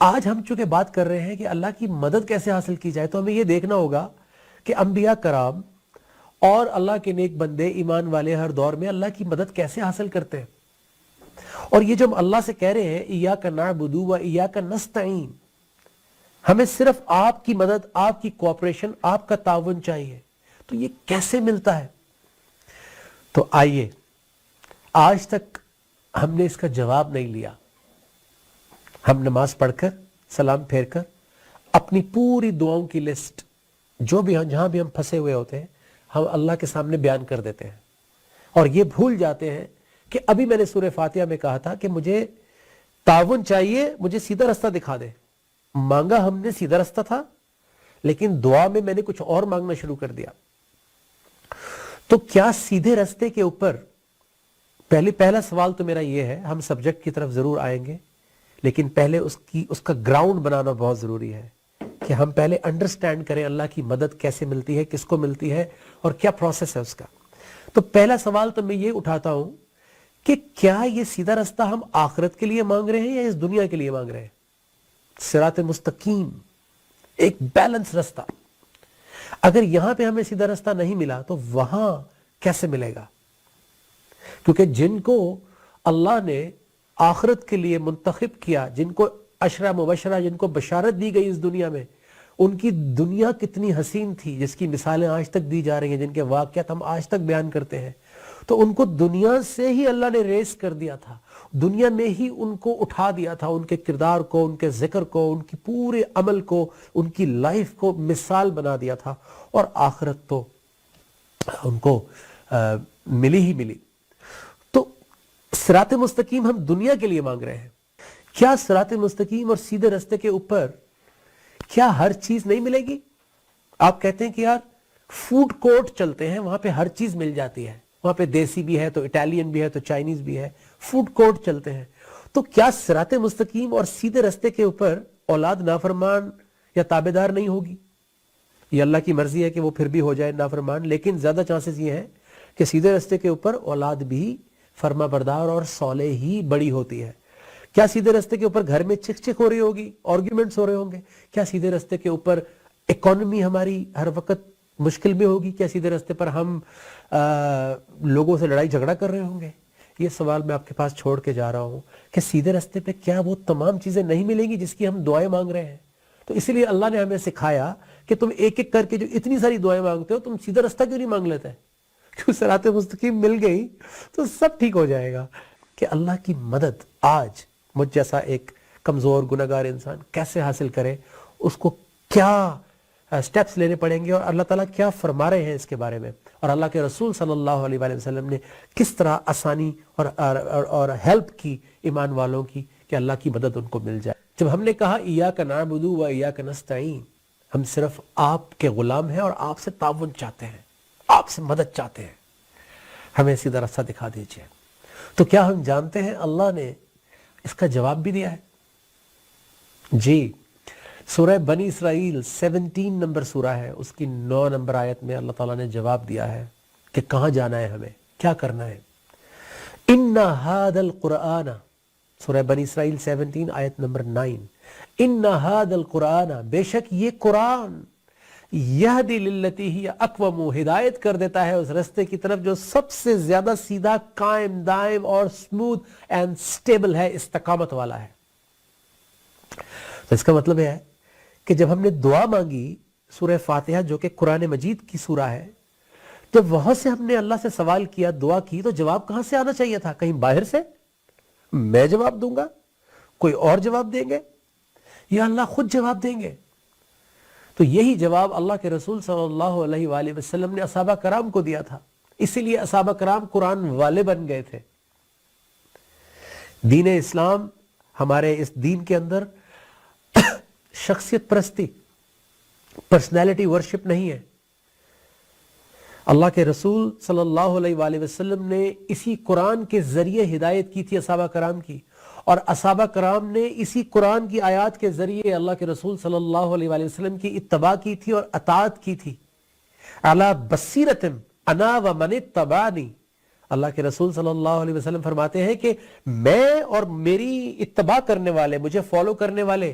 آج ہم چونکہ بات کر رہے ہیں کہ اللہ کی مدد کیسے حاصل کی جائے، تو ہمیں یہ دیکھنا ہوگا کہ انبیاء کرام اور اللہ کے نیک بندے ایمان والے ہر دور میں اللہ کی مدد کیسے حاصل کرتے ہیں. اور یہ جو ہم اللہ سے کہہ رہے ہیں ایاک نعبد و ایاک نستعین، ہمیں صرف آپ کی مدد، آپ کی کوآپریشن، آپ کا تعاون چاہیے، تو یہ کیسے ملتا ہے؟ تو آئیے، آج تک ہم نے اس کا جواب نہیں لیا. ہم نماز پڑھ کر، سلام پھیر کر، اپنی پوری دعاؤں کی لسٹ جو بھی جہاں بھی ہم پھنسے ہوئے ہوتے ہیں ہم اللہ کے سامنے بیان کر دیتے ہیں، اور یہ بھول جاتے ہیں کہ ابھی میں نے سورہ فاتحہ میں کہا تھا کہ مجھے تعاون چاہیے، مجھے سیدھا رستہ دکھا دے. مانگا ہم نے سیدھا رستہ تھا، لیکن دعا میں نے کچھ اور مانگنا شروع کر دیا. تو کیا سیدھے رستے کے اوپر پہلا سوال تو میرا یہ ہے، ہم سبجیکٹ کی طرف ضرور آئیں گے، لیکن پہلے اس کا گراؤنڈ بنانا بہت ضروری ہے کہ ہم پہلے انڈرسٹینڈ کریں اللہ کی مدد کیسے ملتی ہے، کس کو ملتی ہے، اور کیا پروسیس ہے اس کا. تو پہلا سوال تو میں یہ اٹھاتا ہوں کہ کیا یہ سیدھا رستہ ہم آخرت کے لیے مانگ رہے ہیں یا اس دنیا کے لیے مانگ رہے ہیں؟ صراط مستقیم، ایک بیلنس رستہ. اگر یہاں پہ ہمیں سیدھا رستہ نہیں ملا تو وہاں کیسے ملے گا؟ کیونکہ جن کو اللہ نے آخرت کے لیے منتخب کیا، جن کو عشرہ مبشرہ، جن کو بشارت دی گئی اس دنیا میں، ان کی دنیا کتنی حسین تھی، جس کی مثالیں آج تک دی جا رہی ہیں، جن کے واقعات ہم آج تک بیان کرتے ہیں. تو ان کو دنیا سے ہی اللہ نے ریس کر دیا تھا، دنیا میں ہی ان کو اٹھا دیا تھا، ان کے کردار کو، ان کے ذکر کو، ان کی پورے عمل کو، ان کی لائف کو مثال بنا دیا تھا. اور آخرت تو ان کو ملی ہی ملی. تو صراط مستقیم ہم دنیا کے لیے مانگ رہے ہیں. کیا صراط مستقیم اور سیدھے رستے کے اوپر کیا ہر چیز نہیں ملے گی؟ آپ کہتے ہیں کہ یار فوڈ کورٹ چلتے ہیں، وہاں پہ ہر چیز مل جاتی ہے، وہاں پہ دیسی بھی ہے تو اٹالین بھی ہے تو چائنیز بھی ہے، فوڈ کورٹ چلتے ہیں. تو کیا صراط مستقیم اور سیدھے رستے کے اوپر اولاد نافرمان یا تابعدار نہیں ہوگی؟ یہ اللہ کی مرضی ہے کہ وہ پھر بھی ہو جائے نافرمان، لیکن زیادہ چانسز یہ ہے کہ سیدھے رستے کے اوپر اولاد بھی فرما بردار اور صالح ہی بڑی ہوتی ہے. کیا سیدھے رستے کے اوپر گھر میں چک چک ہو رہی ہوگی، آرگیومنٹس ہو رہے ہوں گے؟ کیا سیدھے رستے کے اوپر اکانومی ہماری ہر وقت مشکل میں ہوگی؟ کیا سیدھے رستے پر ہم لوگوں سے لڑائی جھگڑا کر رہے ہوں گے؟ یہ سوال میں آپ کے پاس چھوڑ کے جا رہا ہوں کہ سیدھے رستے پہ کیا وہ تمام چیزیں نہیں ملیں گی جس کی ہم دعائیں مانگ رہے ہیں؟ تو اسی لیے اللہ نے ہمیں سکھایا کہ تم ایک ایک کر کے جو اتنی ساری دعائیں مانگتے ہو، تم سیدھا رستہ کیوں نہیں مانگ لیتے؟ کیوں صراط مستقیم مل گئی تو سب ٹھیک ہو جائے گا. کہ اللہ کی مدد آج مجھ جیسا ایک کمزور گناہگار انسان کیسے حاصل کرے، اس کو کیا سٹیپس لینے پڑیں گے، اور اللہ تعالیٰ کیا فرما رہے ہیں اس کے بارے میں، اور اللہ کے رسول صلی اللہ علیہ وآلہ وسلم نے کس طرح آسانی اور ہیلپ کی ایمان والوں کی کہ اللہ کی مدد ان کو مل جائے. جب ہم نے کہا ایاک نعبد و ایاک نستعین، ہم صرف آپ کے غلام ہیں اور آپ سے تعاون چاہتے ہیں، آپ سے مدد چاہتے ہیں، ہمیں سیدھا راستہ دکھا دیجئے. تو کیا ہم جانتے ہیں اللہ نے اس کا جواب بھی دیا ہے؟ جی، سورہ بنی اسرائیل 17 نمبر سورہ ہے، اس کی 9 نمبر آیت میں اللہ تعالیٰ نے جواب دیا ہے کہ کہاں جانا ہے، ہمیں کیا کرنا ہے. ان ھذا القرآن، سورہ بنی اسرائیل 17 آیت نمبر 9، ان ھذا القرآن، بے شک یہ قرآن، یہدی للتی ہی اقوم، ہدایت کر دیتا ہے اس رستے کی طرف جو سب سے زیادہ سیدھا، قائم دائم اور سموتھ اینڈ سٹیبل ہے، استقامت والا ہے. تو اس کا مطلب ہے کہ جب ہم نے دعا مانگی سورہ فاتحہ جو کہ قرآن مجید کی سورہ ہے، جب وہاں سے ہم نے اللہ سے سوال کیا، دعا کی، تو جواب کہاں سے آنا چاہیے تھا؟ کہیں باہر سے میں جواب دوں گا، کوئی اور جواب دیں گے، یا اللہ خود جواب دیں گے؟ تو یہی جواب اللہ کے رسول صلی اللہ علیہ وآلہ وسلم نے اصحابہ کرام کو دیا تھا. اسی لیے اصحابہ کرام قرآن والے بن گئے تھے. دین اسلام، ہمارے اس دین کے اندر شخصیت پرستی، پرسنالٹی ورشپ نہیں ہے. اللہ کے رسول صلی اللہ علیہ وآلہ وسلم نے اسی قرآن کے ذریعے ہدایت کی تھی اصحابہ کرام کی، اور اصحابہ کرام نے اسی قرآن کی آیات کے ذریعے اللہ کے رسول صلی اللہ علیہ وآلہ وسلم کی اتباع کی تھی اور اطاعت کی تھی. علی بصیرۃ انا ومن اتبعنی، اللہ کے رسول صلی اللہ علیہ وسلم فرماتے ہیں کہ میں اور میری اتباع کرنے والے، مجھے فالو کرنے والے،